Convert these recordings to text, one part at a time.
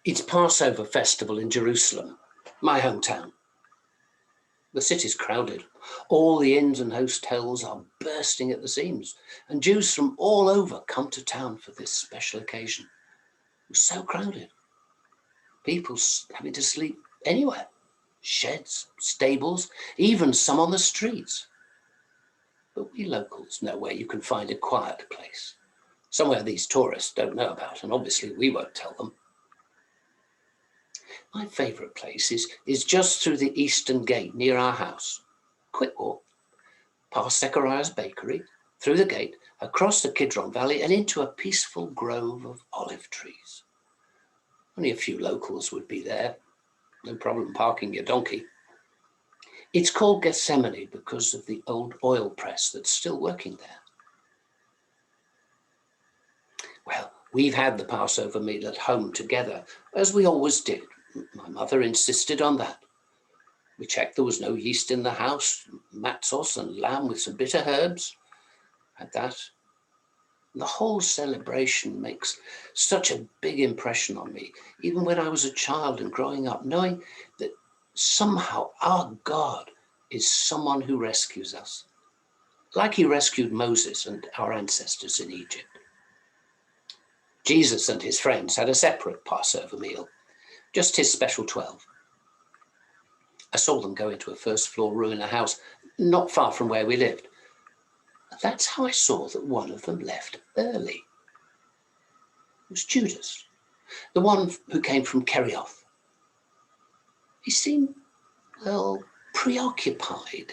It's Passover festival in Jerusalem, my hometown. The city's crowded. All the inns and hotels are bursting at the seams, and Jews from all over come to town for this special occasion. It was so crowded. People having to sleep anywhere. Sheds, stables, even some on the streets. But we locals know where you can find a quiet place. Somewhere these tourists don't know about, and obviously we won't tell them. My favourite place is just through the eastern gate near our house. Quick walk, past Zechariah's bakery, through the gate, across the Kidron Valley and into a peaceful grove of olive trees. Only a few locals would be there. No problem parking your donkey. It's called Gethsemane because of the old oil press that's still working there. Well, we've had the Passover meal at home together, as we always did. My mother insisted on that. We checked there was no yeast in the house, matzos and lamb with some bitter herbs. Had that. The whole celebration makes such a big impression on me, even when I was a child and growing up, knowing that somehow our God is someone who rescues us, like he rescued Moses and our ancestors in Egypt. Jesus and his friends had a separate Passover meal, just his special 12. I saw them go into a first-floor ruined house not far from where we lived. That's how I saw that one of them left early. It was Judas, the one who came from Kerioth. He seemed, well, preoccupied,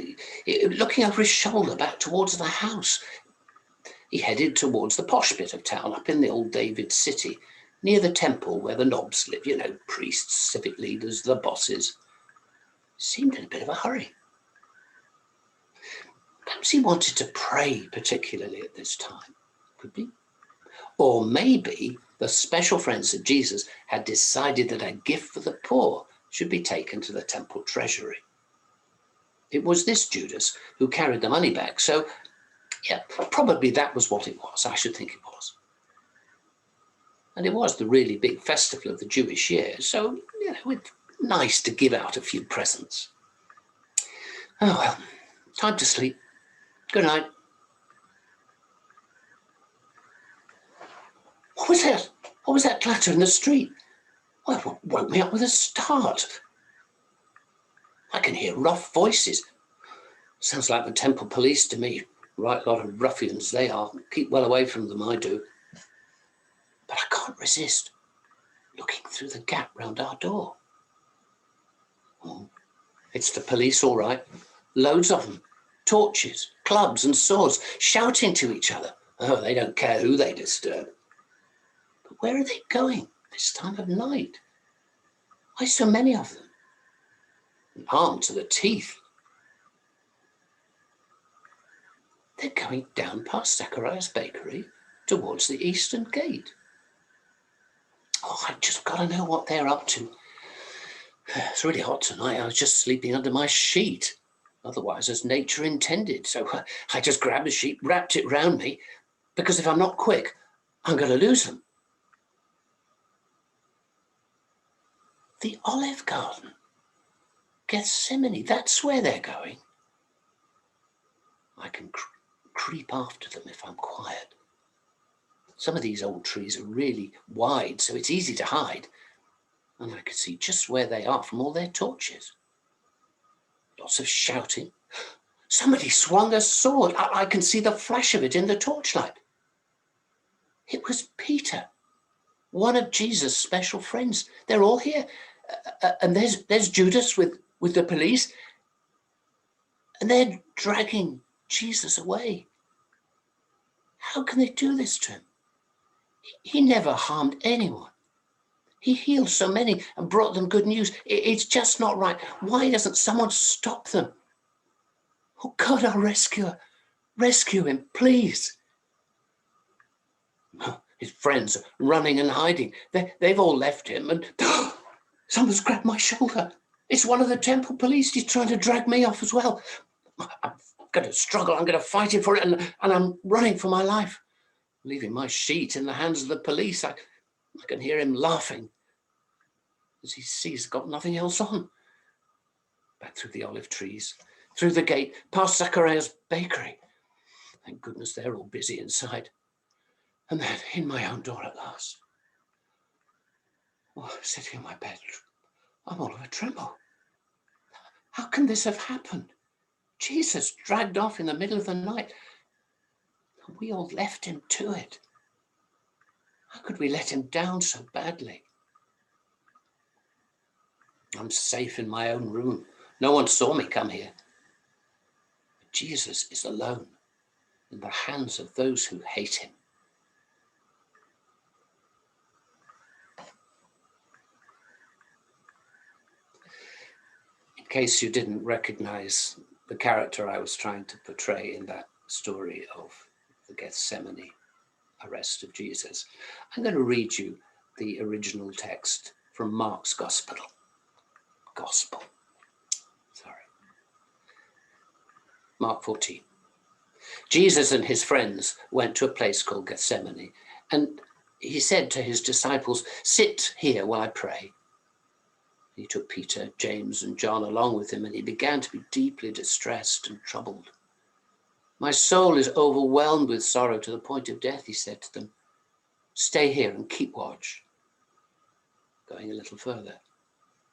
looking over his shoulder back towards the house. He headed towards the posh bit of town up in the old David city, near the temple where the knobs live, you know, priests, civic leaders, the bosses. Seemed in a bit of a hurry. Perhaps he wanted to pray particularly at this time, could be. Or maybe the special friends of Jesus had decided that a gift for the poor should be taken to the temple treasury. It was this Judas who carried the money back, so yeah, probably that was what it was. I should think it was. And it was the really big festival of the Jewish year, so, you know, it's nice to give out a few presents. Oh well, time to sleep. Good night. What was that? What was that clatter in the street? Well, it woke me up with a start. I can hear rough voices. Sounds like the temple police to me. Right lot of ruffians they are. Keep well away from them, I do. But I can't resist looking through the gap round our door. Oh, it's the police, all right. Loads of them. Torches, clubs and swords, shouting to each other. Oh, they don't care who they disturb. But where are they going this time of night? Why so many of them? And armed to the teeth. They're going down past Zechariah's bakery towards the eastern gate. Oh, I've just got to know what they're up to. It's really hot tonight. I was just sleeping under my sheet. Otherwise, as nature intended. So I just grabbed the sheet, wrapped it round me, because if I'm not quick, I'm going to lose them. The Olive Garden. Gethsemane, that's where they're going. I can creep after them if I'm quiet. Some of these old trees are really wide, so it's easy to hide. And I can see just where they are from all their torches. Lots of shouting. Somebody swung a sword. I can see the flash of it in the torchlight. It was Peter, one of Jesus' special friends. They're all here. And there's Judas with the police. And they're dragging Jesus away. How can they do this to him? He never harmed anyone. He healed so many and brought them good news. It's just not right. Why doesn't someone stop them? Oh God, our rescuer, rescue him, please. His friends are running and hiding. They've all left him and someone's grabbed my shoulder. It's one of the temple police. He's trying to drag me off as well. I'm going to struggle. I'm going to fight him for it and I'm running for my life. Leaving my sheet in the hands of the police. I can hear him laughing. as he sees he's got nothing else on. Back through the olive trees, through the gate, past Zachariah's bakery. Thank goodness they're all busy inside. And then in my own door at last. Oh, sitting in my bed, I'm all of a tremble. How can this have happened? Jesus dragged off in the middle of the night. And we all left him to it. How could we let him down so badly? I'm safe in my own room. No one saw me come here. But Jesus is alone in the hands of those who hate him. In case you didn't recognize the character I was trying to portray in that story of the Gethsemane arrest of Jesus, I'm going to read you the original text from Mark's Gospel. Mark 14. Jesus and his friends went to a place called Gethsemane, and he said to his disciples, "Sit here while I pray." He took Peter, James, and John along with him, and he began to be deeply distressed and troubled. "My soul is overwhelmed with sorrow to the point of death," he said to them. "Stay here and keep watch." Going a little further,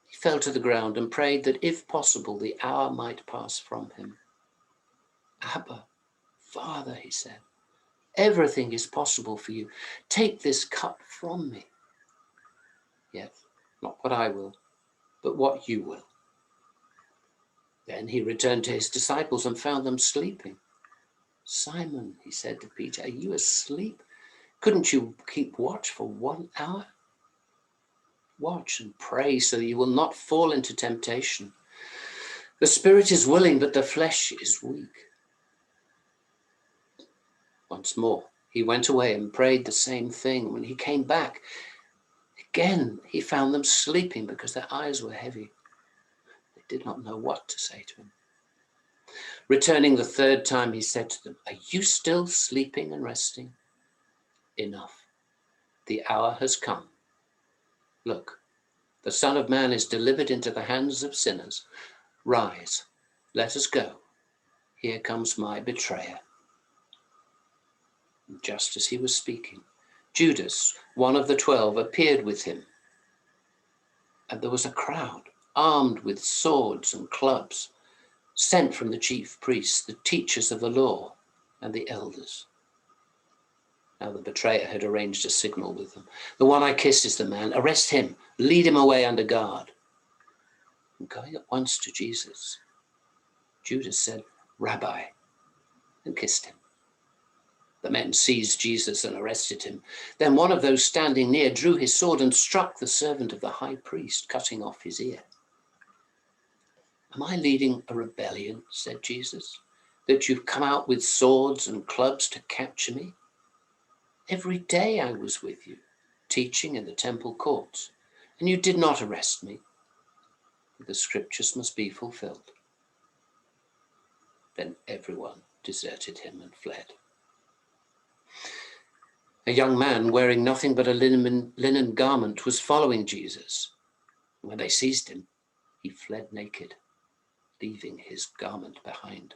he fell to the ground and prayed that if possible, the hour might pass from him. "Abba, Father," he said, "everything is possible for you. Take this cup from me. Yet not what I will, but what you will." Then he returned to his disciples and found them sleeping. "Simon," he said to Peter, "are you asleep? Couldn't you keep watch for 1 hour? Watch and pray so that you will not fall into temptation. The spirit is willing, but the flesh is weak." Once more, he went away and prayed the same thing. When he came back, again, he found them sleeping because their eyes were heavy. They did not know what to say to him. Returning the third time, he said to them, "Are you still sleeping and resting? Enough. The hour has come. Look, the Son of Man is delivered into the hands of sinners. Rise, let us go. Here comes my betrayer." Just as he was speaking, Judas, one of the 12, appeared with him. And there was a crowd, armed with swords and clubs, sent from the chief priests, the teachers of the law, and the elders. Now the betrayer had arranged a signal with them. "The one I kiss is the man. Arrest him. Lead him away under guard." And going at once to Jesus, Judas said, "Rabbi," and kissed him. The men seized Jesus and arrested him. Then one of those standing near drew his sword and struck the servant of the high priest, cutting off his ear. "Am I leading a rebellion," said Jesus, "that you've come out with swords and clubs to capture me? Every day I was with you, teaching in the temple courts, and you did not arrest me. The scriptures must be fulfilled." Then everyone deserted him and fled. A young man wearing nothing but a linen garment was following Jesus. When they seized him, he fled naked, leaving his garment behind.